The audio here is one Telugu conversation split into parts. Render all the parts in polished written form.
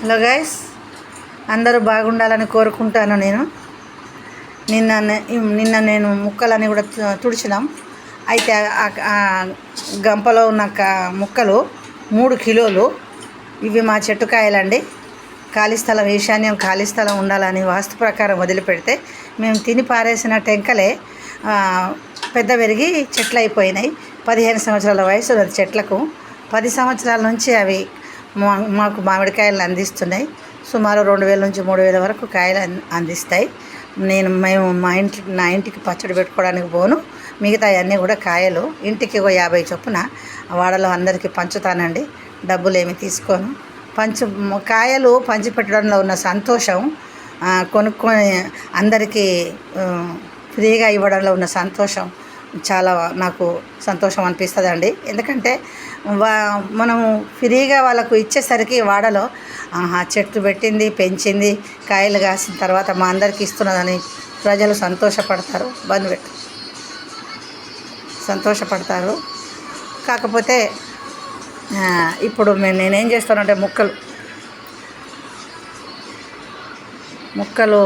హలో గైస్, అందరూ బాగుండాలని కోరుకుంటాను. నిన్న నేను ముక్కలని కూడా తుడిచినాం. అయితే ఆ గంపలో ఉన్న ముక్కలు 3 కిలోలు. ఇవి మా చెట్టు కాయలండి. ఖాళీ స్థలం, ఈశాన్యం ఖాళీ స్థలం ఉండాలని వాస్తు ప్రకారం వదిలిపెడితే మేము తిని పారేసిన టెంకలే పెద్ద పెరిగి చెట్లు అయిపోయినాయి. 15 సంవత్సరాల వయసు ఉన్నది చెట్లకు. 10 సంవత్సరాల నుంచి అవి మాకు మామిడికాయలను అందిస్తున్నాయి. సుమారు 2000 నుంచి 3000 వరకు కాయలు అందిస్తాయి. మేము నా ఇంటికి పచ్చడి పెట్టుకోవడానికి పోను. మిగతా అన్నీ కూడా కాయలు ఇంటికి 50 చొప్పున వాడలో అందరికీ పంచుతానండి. డబ్బులు ఏమి తీసుకోను. కాయలు పంచిపెట్టడంలో ఉన్న సంతోషం, కొనుక్కొని అందరికీ ఫ్రీగా ఇవ్వడంలో ఉన్న సంతోషం చాలా నాకు సంతోషం అనిపిస్తుందండి. ఎందుకంటే మనము ఫ్రీగా వాళ్ళకు ఇచ్చేసరికి వాడలో చెట్టు పెట్టింది, పెంచింది, కాయలు కాసిన తర్వాత మా అందరికీ ఇస్తున్నదని ప్రజలు సంతోషపడతారు. కాకపోతే ఇప్పుడు నేనేం చేస్తానంటే ముక్కలు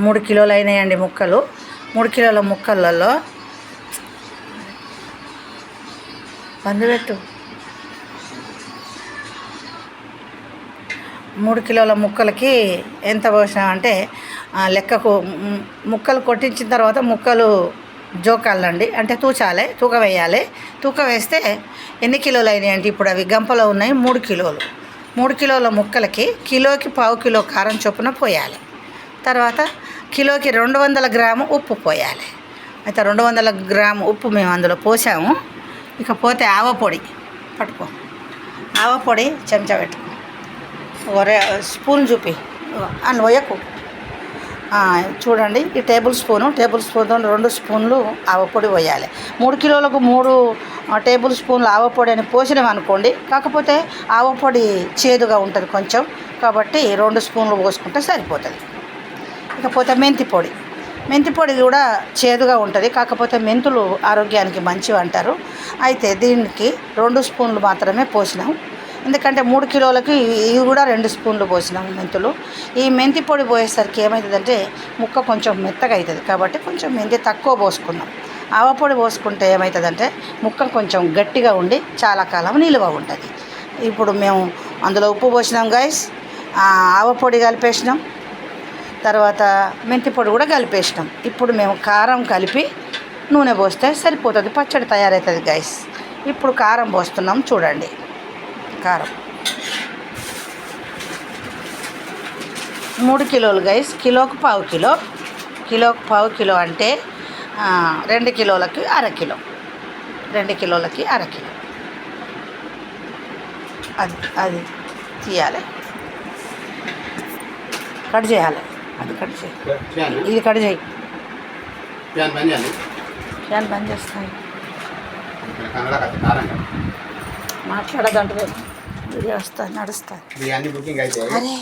3 కిలోలు అయినాయండి. 3 కిలోల ముక్కలలో పందుపెట్టు 3 కిలోల ముక్కలకి ఎంత పోసినాం అంటే లెక్కకు ముక్కలు కొట్టించిన తర్వాత ముక్కలు జోకాలండి. అంటే తూకం వేయాలి. తూకం వేస్తే ఎన్ని కిలోలు అయినాయి అంటే ఇప్పుడు అవి గంపలో ఉన్నాయి 3 కిలోలు. 3 కిలోల ముక్కలకి కిలోకి 1/4 కిలో కారం చొప్పున పోయాలి. తర్వాత కిలోకి 200 గ్రాము ఉప్పు పోయాలి. అయితే 200 గ్రాము ఉప్పు మేము అందులో పోసాము. ఇకపోతే ఆవపొడి పట్టుకో. ఆవపొడి చెంచా పెట్టుకో. స్పూన్ చూపి అని పోయకు. చూడండి, ఈ టేబుల్ స్పూన్తో 2 స్పూన్లు ఆవపొడి పోయాలి. 3 కిలోలకు 3 టేబుల్ స్పూన్లు ఆవపొడి అని పోసినాం అనుకోండి. కాకపోతే ఆవపొడి చేదుగా ఉంటుంది కొంచెం, కాబట్టి 2 స్పూన్లు పోసుకుంటే సరిపోతుంది. ఇకపోతే మెంతి పొడి కూడా చేదుగా ఉంటుంది. కాకపోతే మెంతులు ఆరోగ్యానికి మంచివి అంటారు. అయితే దీనికి 2 స్పూన్లు మాత్రమే పోసినాం. ఎందుకంటే 3 కిలోలకి ఇవి కూడా 2 స్పూన్లు పోసినాం మెంతులు. ఈ మెంతి పొడి పోయేసరికి ఏమవుతుందంటే ముక్క కొంచెం మెత్తగా అవుతుంది. కాబట్టి కొంచెం మెంతి తక్కువ పోసుకున్నాం. ఆవపొడి పోసుకుంటే ఏమవుతుందంటే ముక్క కొంచెం గట్టిగా ఉండి చాలా కాలం నిలువ ఉంటుంది. ఇప్పుడు మేము అందులో ఉప్పు పోసినాం గైస్, ఆవపొడి కలిపేసినాం, తర్వాత మెంతి పొడి కూడా కలిపేసినాం. ఇప్పుడు మేము కారం కలిపి నూనె పోస్తే సరిపోతుంది, పచ్చడి తయారవుతుంది గైస్. ఇప్పుడు కారం పోస్తున్నాం చూడండి. కారం 3 కిలోలు గైస్. కిలోకి 1/4 కిలో. కిలోకి 1/4 కిలో అంటే 2 కిలోలకి 1/2 కిలో. 2 కిలోలకి 1/2 కిలో అది తీయాలి, కట్ చేయాలి. అది కట్ చేయి, ఇది కట్ చేయి. ఫ్యాన్ బంద్ చేస్తాయి. మాట్లాడదంటే వీడియో నడుస్తా. అరే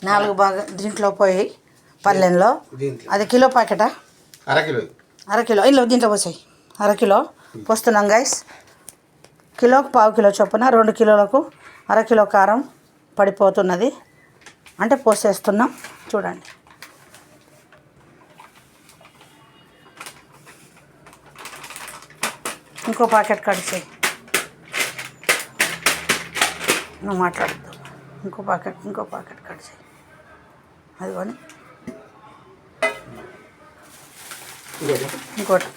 నాలుగు బాగా దీంట్లో పోయి పల్లెంలో అది కిలో ప్యాకెటా 1/2 కిలో ఇలా దీంట్లో పోసాయి. 1/2 కిలో పోస్తున్నాం గైస్. కిలోకి 1/4 కిలో చొప్పున 2 కిలోలకు 1/2 కిలో కారం పడిపోతున్నది. అంటే పోసేస్తున్నాం చూడండి. ఇంకో ప్యాకెట్ కట్ చేయి. నువ్వు మాట్లాడద్దు. ఇంకో ప్యాకెట్ కట్ చేయి. అది కొని ఇంకోటి.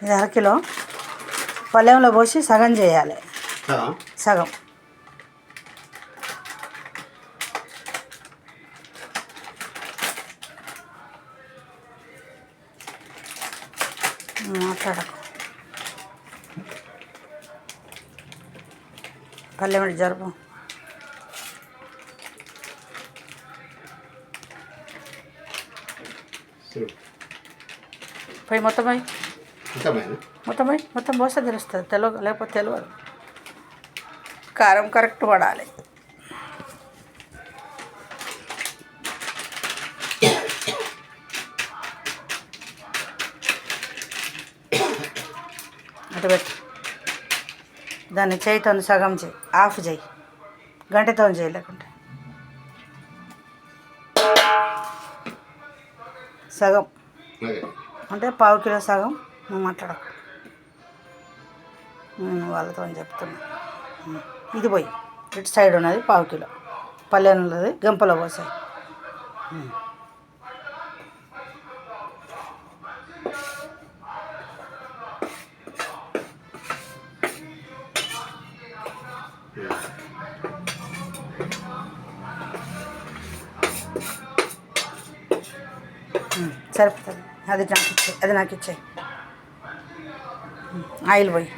ఇది 1/2 కిలో పళ్ళెంలో పోసి సగం చేయాలి. సగం మాట్లాడకు. పల్లె జరుపు. పోయి మొత్తం పోయి మొత్తం పోస్తే తెలుస్తుంది. లేకపోతే తెలియదు. కారం కరెక్ట్ పడాలి. అటు పెట్టి దాన్ని చేయితో సగం చేయి, ఆఫ్ చేయి, గంటతో చేయి. లేకుంటే సగం అంటే పావు కిలో సగం. నువ్వు మాట్లాడకు, నేను వాళ్ళతో చెప్తున్నా. ఇది పోయి ఇటు సైడ్ ఉన్నది పావు కిలో, పల్లె ఉన్నది గంపలో పోసాయి. సరిపోతుంది. అది నాకు ఇచ్చేయి. ఆయిల్ పోయి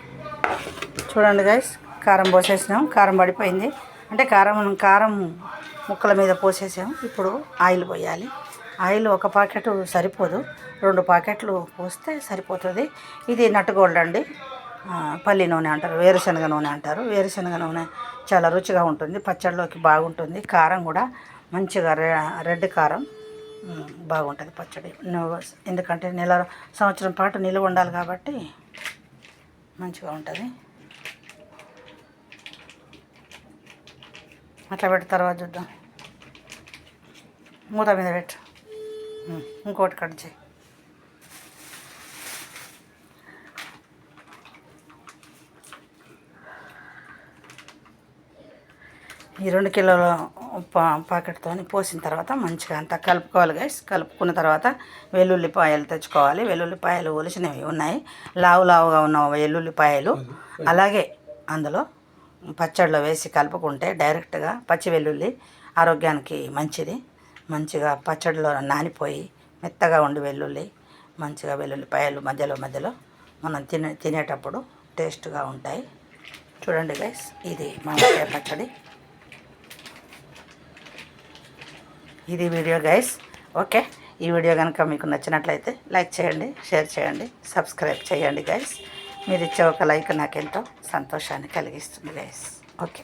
చూడండి గైస్, కారం పోసేసినాం. కారం పడిపోయింది అంటే కారం ముక్కల మీద పోసేసాం. ఇప్పుడు ఆయిల్ పోయాలి. ఆయిల్ ఒక ప్యాకెట్ సరిపోదు, 2 ప్యాకెట్లు పోస్తే సరిపోతుంది. ఇది నట్ గోల్డ్ అండి, పల్లి నూనె అంటారు, వేరుశనగ నూనె అంటారు. వేరుశనగ నూనె చాలా రుచిగా ఉంటుంది, పచ్చడిలోకి బాగుంటుంది. కారం కూడా మంచిగా రెడ్ కారం బాగుంటుంది పచ్చడి. ఎందుకంటే సంవత్సరం పాటు నిలువ ఉండాలి కాబట్టి మంచిగా ఉంటుంది. అట్లా పెట్టి తర్వాత చూద్దాం. మూత మీద పెట్టు, ఇంకోటి కట్ చేయి. ఈ 2 కిలోల ప్యాకెట్తో పోసిన తర్వాత మంచిగా అంతా కలుపుకోవాలి గైస్. కలుపుకున్న తర్వాత వెల్లుల్లిపాయలు తెచ్చుకోవాలి. వెల్లుల్లిపాయలు ఒలిసినవి ఉన్నాయి, లావుగా ఉన్న వెల్లుల్లిపాయలు. అలాగే అందులో పచ్చడిలో వేసి కలుపుకుంటే డైరెక్ట్గా పచ్చి వెల్లుల్లి ఆరోగ్యానికి మంచిది. మంచిగా పచ్చడిలో నానిపోయి మెత్తగా ఉండి వెల్లుల్లి మంచిగా వెల్లుల్లిపాయలు మధ్యలో మనం తినేటప్పుడు టేస్ట్గా ఉంటాయి. చూడండి గైస్, ఇది మామిడికాయ పచ్చడి. ఇది వీడియో గైస్. ఓకే, ఈ వీడియో కనుక మీకు నచ్చినట్లయితే లైక్ చేయండి, షేర్ చేయండి, సబ్స్క్రైబ్ చేయండి గైస్. మీరు ఇచ్చే ఒక లైక్ నాకెంతో సంతోషాన్ని కలిగిస్తుంది గైస్. ఓకే.